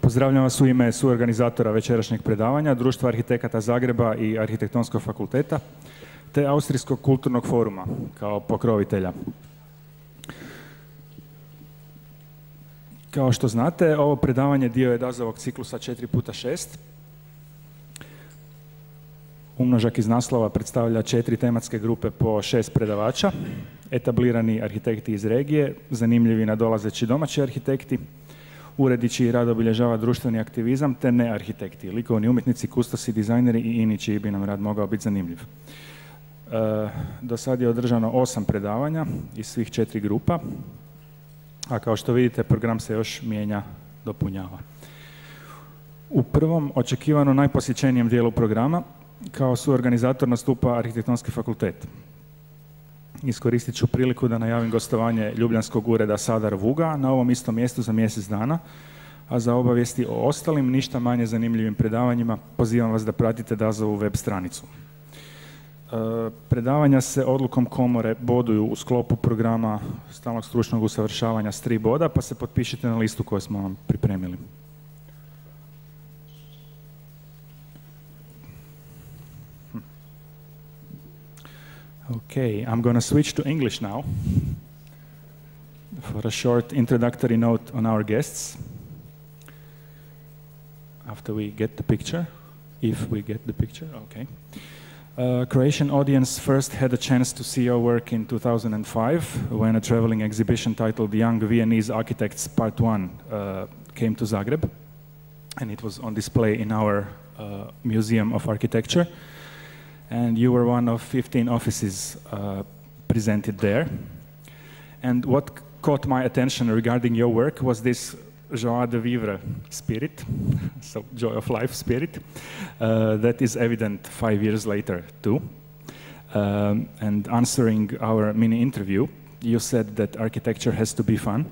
Pozdravljam vas u ime suorganizatora večerašnjeg predavanja, Društva arhitekata Zagreba i Arhitektonskog fakulteta, te Austrijskog kulturnog foruma kao pokrovitelja. Kao što znate, ovo predavanje dio je DAZovog ciklusa 4x6. Umnožak iz naslova predstavlja 4 tematske grupe po 6 predavača, etablirani arhitekti iz regije, zanimljivi nadolazeći domaći arhitekti, uredi čiji rad obilježava društveni aktivizam, te ne arhitekti, likovni umjetnici, kustosi, dizajneri i ini čiji bi nam rad mogao biti zanimljiv. Do sad je održano 8 predavanja iz svih 4 grupa, a kao što vidite program se još mijenja, dopunjava. U prvom, očekivano najposjećenijem dijelu programa, kao suorganizator nastupa Arhitektonski fakultet. Iskoristit ću priliku da najavim gostovanje ljubljanskog ureda Sadar Vuga na ovom istom mjestu za mjesec dana, a za obavijesti o ostalim, ništa manje zanimljivim predavanjima, pozivam vas da pratite DAZovu web stranicu. Predavanja se odlukom komore boduju u sklopu programa stalnog stručnog usavršavanja s 3 boda, pa se potpišite na listu koju smo vam pripremili. Okay, I'm going to switch to English now for a short introductory note on our guests. After we get the picture, if we get the picture, okay. Croatian audience first had a chance to see our work in 2005 when a traveling exhibition titled Young Viennese Architects Part 1 came to Zagreb, and it was on display in our Museum of Architecture. And you were one of 15 offices presented there. And what caught my attention regarding your work was this joie de vivre spirit, so joy of life spirit, that is evident 5 years later too. And answering our mini interview, you said that architecture has to be fun,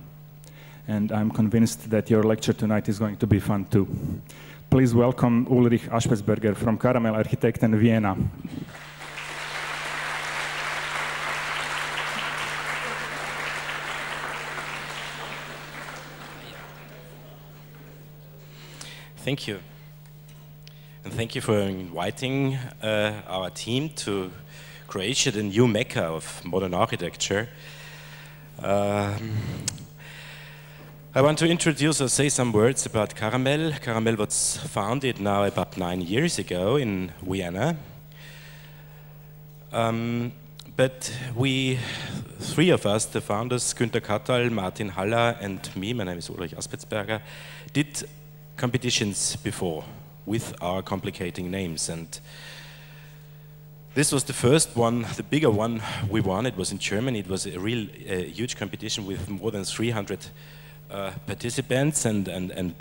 and I'm convinced that your lecture tonight is going to be fun too. Please welcome Ulrich Aspesberger from Caramel Architekten Vienna. Thank you. And thank you for inviting our team to Croatia, the new mecca of modern architecture. I want to introduce or say some words about Caramel. Caramel was founded now about 9 years ago in Vienna. But we, 3 of us, the founders, Günter Kattal, Martin Haller, and me, my name is Ulrich Aspesberger, did competitions before with our complicating names. And this was the first one, the bigger one we won. It was in Germany. It was a real huge competition with more than 300 participants, and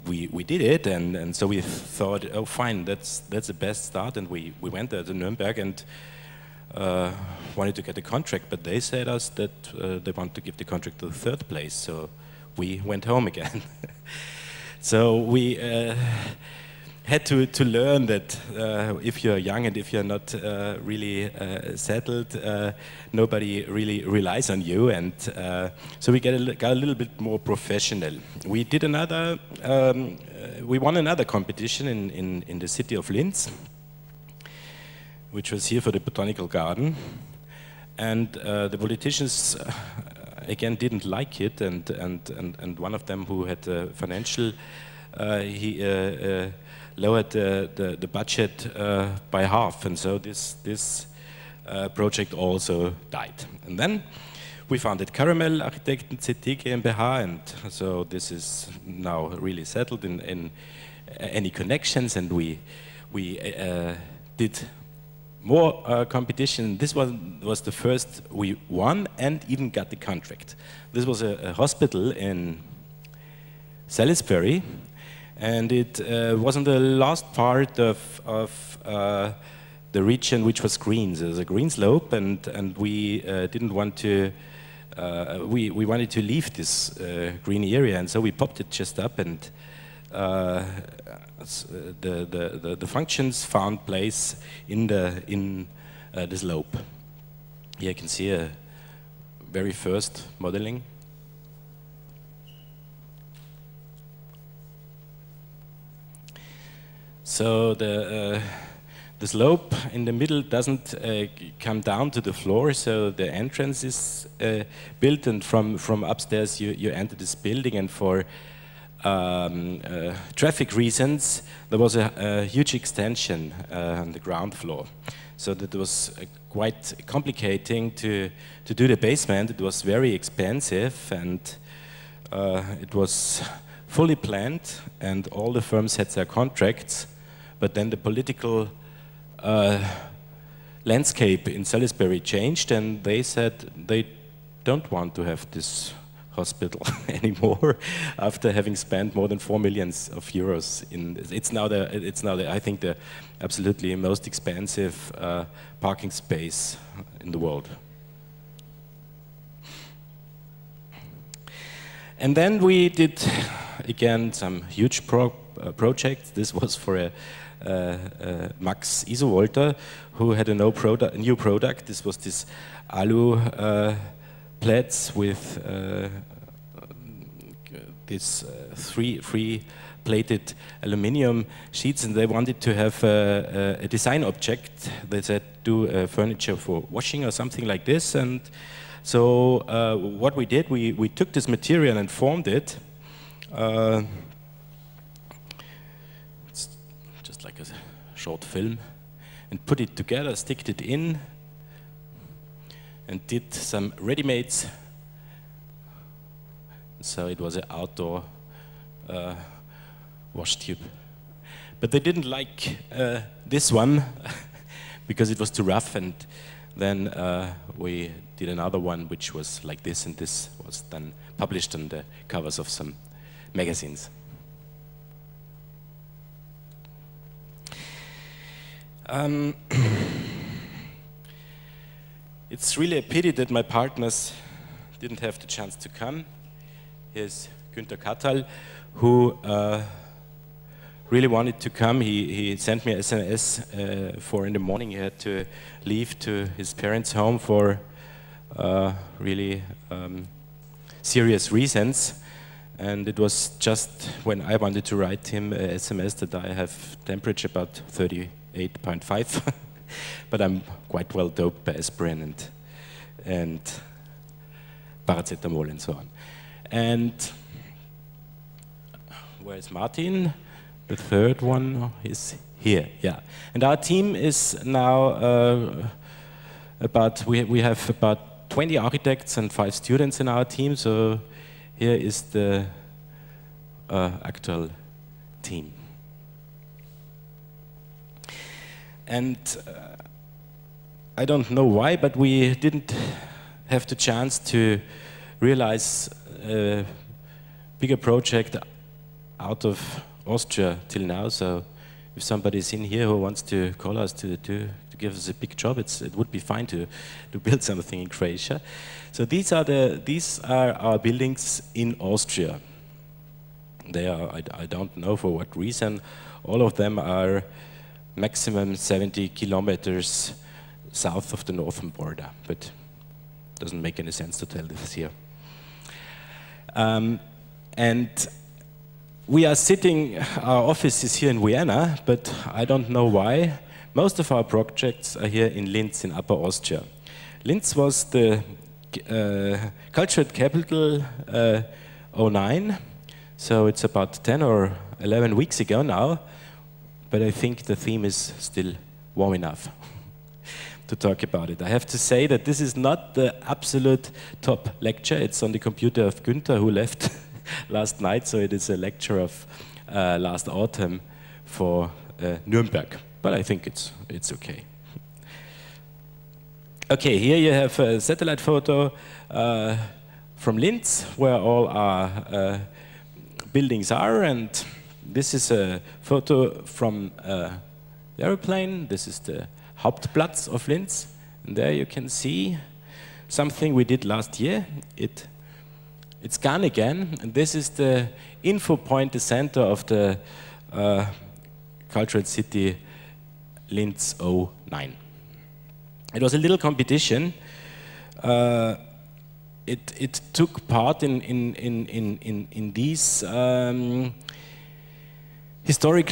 we did it, and so we thought, oh fine, that's the best start, and we went there to Nuremberg and wanted to get a contract, but they said us that they want to give the contract to the 3rd place, so we went home again. So we had to learn that if you're young and if you're not really settled, nobody really relies on you, and so we got a little bit more professional. We did another, we won another competition in the city of Linz, which was here for the Botanical Garden, and the politicians again didn't like it, and one of them who had financial, he lowered the budget by half, and so this project also died. And then we founded Caramel Architekten CT GmbH, and so this is now really settled in any connections, and we did more competition. This was the first we won and even got the contract. This was a hospital in Salisbury, and it was on the last part of the region which was green. So there was a green slope, and we didn't want to. We wanted to leave this green area, and so we popped it just up, and the functions found place in the slope. Here you can see a very first modeling. So the slope in the middle doesn't come down to the floor, so the entrance is built, and from upstairs you enter this building, and for traffic reasons there was a huge extension on the ground floor. So that was quite complicating to do the basement. It was very expensive, and it was fully planned, and all the firms had their contracts, but then the political landscape in Salisbury changed, and they said they don't want to have this hospital anymore after having spent more than 4 million euros in this. It's now the I think the absolutely most expensive parking space in the world. And then we did again some huge projects. This was for a Max Isovolter, who had a new product. This was this alu plates with this three plated aluminium sheets, and they wanted to have a design object. They said do furniture for washing or something like this. And so what we did, we took this material and formed it. It's just like a short film, and put it together, sticked it in, and did some ready-mades. So it was an outdoor wash tube. But they didn't like this one because it was too rough, and then we did another one which was like this, and this was then published on the covers of some magazines. It's really a pity that my partners didn't have the chance to come. Here's Günter Kattal, who really wanted to come. He sent me an SMS 4 in the morning. He had to leave to his parents' home for really serious reasons. And it was just when I wanted to write him an SMS that I have temperature about 38.5. But I'm quite well doped by aspirin and paracetamol and so on. And where's Martin? The third one is here, yeah. And our team is now we have about 20 architects and 5 students in our team, so here is the actual team. And I don't know why, but we didn't have the chance to realize a bigger project out of Austria till now. So if somebody's in here who wants to call us to give us a big job, it would be fine to build something in Croatia. So these are our buildings in Austria. They are, I don't know for what reason, all of them are maximum 70 kilometers south of the northern border, but it doesn't make any sense to tell this here. And we are sitting, our office is here in Vienna, but I don't know why. Most of our projects are here in Linz, in Upper Austria. Linz was the cultural capital 09, so it's about 10 or 11 weeks ago now, but I think the theme is still warm enough to talk about it. I have to say that this is not the absolute top lecture. It's on the computer of Günter, who left last night, so it is a lecture of last autumn for Nuremberg. But I think it's okay. Okay, here you have a satellite photo from Linz, where all our buildings are, and this is a photo from the aeroplane. This is the Hauptplatz of Linz, and there you can see something we did last year. It's gone again, and this is the info point, the center of the cultural city Linz 09. It was a little competition. It took part in these historical